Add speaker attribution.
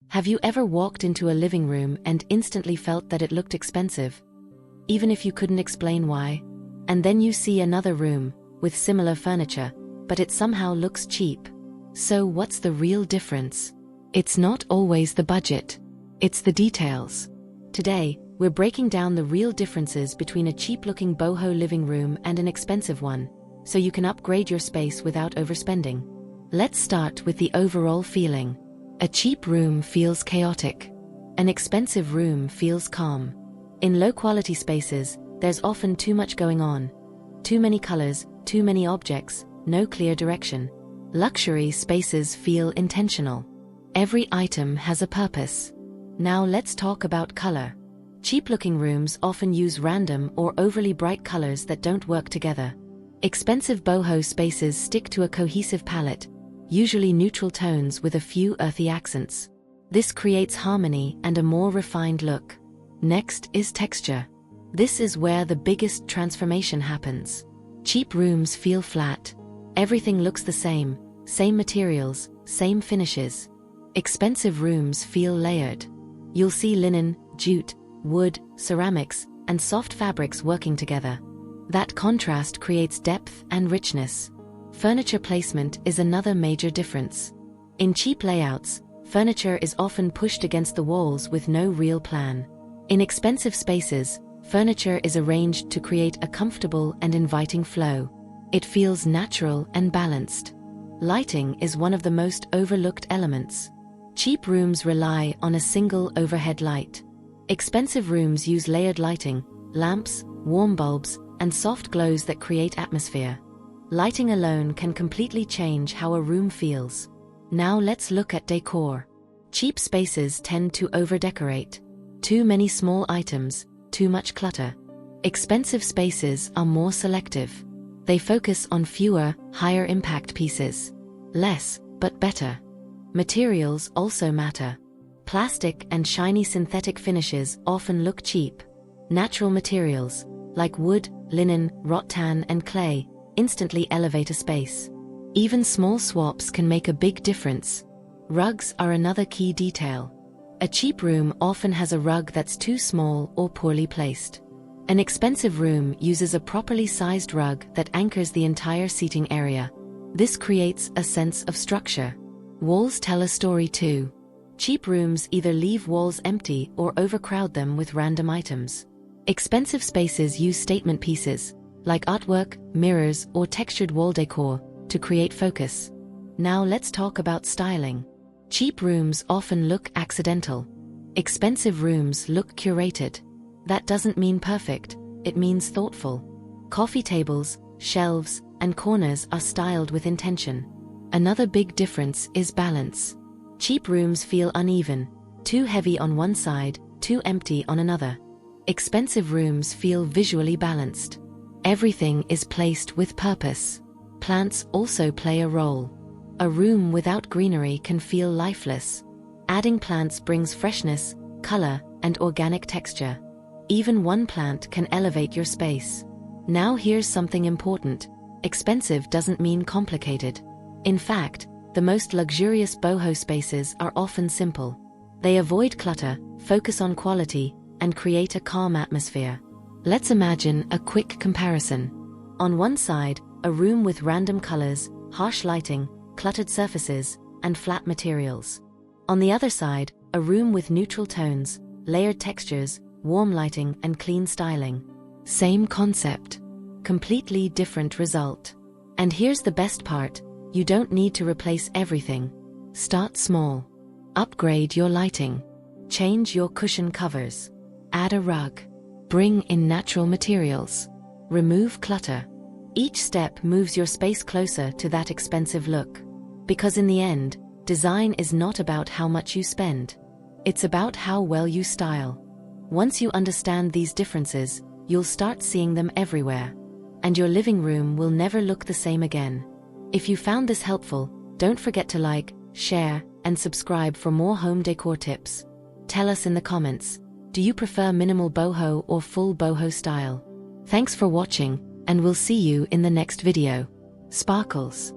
Speaker 1: Have you ever walked into a living room and instantly felt that it looked expensive, even if you couldn't explain why? And then you see another room, with similar furniture, but it somehow looks cheap. So what's the real difference? It's not always the budget. It's the details. Today, we're breaking down the real differences between a cheap-looking boho living room and an expensive one, so you can upgrade your space without overspending. Let's start with the overall feeling. A cheap room feels chaotic. An expensive room feels calm. In low-quality spaces, there's often too much going on. Too many colors, too many objects, no clear direction. Luxury spaces feel intentional. Every item has a purpose. Now let's talk about color. Cheap-looking rooms often use random or overly bright colors that don't work together. Expensive boho spaces stick to a cohesive palette, usually neutral tones with a few earthy accents. This creates harmony and a more refined look. Next is texture. This is where the biggest transformation happens. Cheap rooms feel flat. Everything looks the same materials, same finishes. Expensive rooms feel layered. You'll see linen, jute, wood, ceramics, and soft fabrics working together. That contrast creates depth and richness. Furniture placement is another major difference. In cheap layouts, furniture is often pushed against the walls with no real plan. In expensive spaces, furniture is arranged to create a comfortable and inviting flow. It feels natural and balanced. Lighting is one of the most overlooked elements. Cheap rooms rely on a single overhead light. Expensive rooms use layered lighting, lamps, warm bulbs, and soft glows that create atmosphere. Lighting alone can completely change how a room feels. Now let's look at decor. Cheap spaces tend to over-decorate. Too many small items, too much clutter. Expensive spaces are more selective. They focus on fewer, higher-impact pieces. Less, but better. Materials also matter. Plastic and shiny synthetic finishes often look cheap. Natural materials, like wood, linen, rattan, and clay, instantly elevate a space. Even small swaps can make a big difference. Rugs are another key detail. A cheap room often has a rug that's too small or poorly placed. An expensive room uses a properly sized rug that anchors the entire seating area. This creates a sense of structure. Walls tell a story too. Cheap rooms either leave walls empty or overcrowd them with random items. Expensive spaces use statement pieces, like artwork, mirrors, or textured wall decor, to create focus. Now let's talk about styling. Cheap rooms often look accidental. Expensive rooms look curated. That doesn't mean perfect, it means thoughtful. Coffee tables, shelves, and corners are styled with intention. Another big difference is balance. Cheap rooms feel uneven, too heavy on one side, too empty on another. Expensive rooms feel visually balanced. Everything is placed with purpose. Plants also play a role. A room without greenery can feel lifeless. Adding plants brings freshness, color, and organic texture. Even one plant can elevate your space. Now here's something important. Expensive doesn't mean complicated. In fact, the most luxurious boho spaces are often simple. They avoid clutter, focus on quality, and create a calm atmosphere. Let's imagine a quick comparison. On one side, a room with random colors, harsh lighting, cluttered surfaces, and flat materials. On the other side, a room with neutral tones, layered textures, warm lighting, and clean styling. Same concept. Completely different result. And here's the best part. You don't need to replace everything. Start small. Upgrade your lighting. Change your cushion covers. Add a rug. Bring in natural materials. Remove clutter. Each step moves your space closer to that expensive look. Because in the end, design is not about how much you spend. It's about how well you style. Once you understand these differences, you'll start seeing them everywhere. And your living room will never look the same again. If you found this helpful, don't forget to like, share, and subscribe for more home decor tips. Tell us in the comments, do you prefer minimal boho or full boho style? Thanks for watching, and we'll see you in the next video. Sparkles.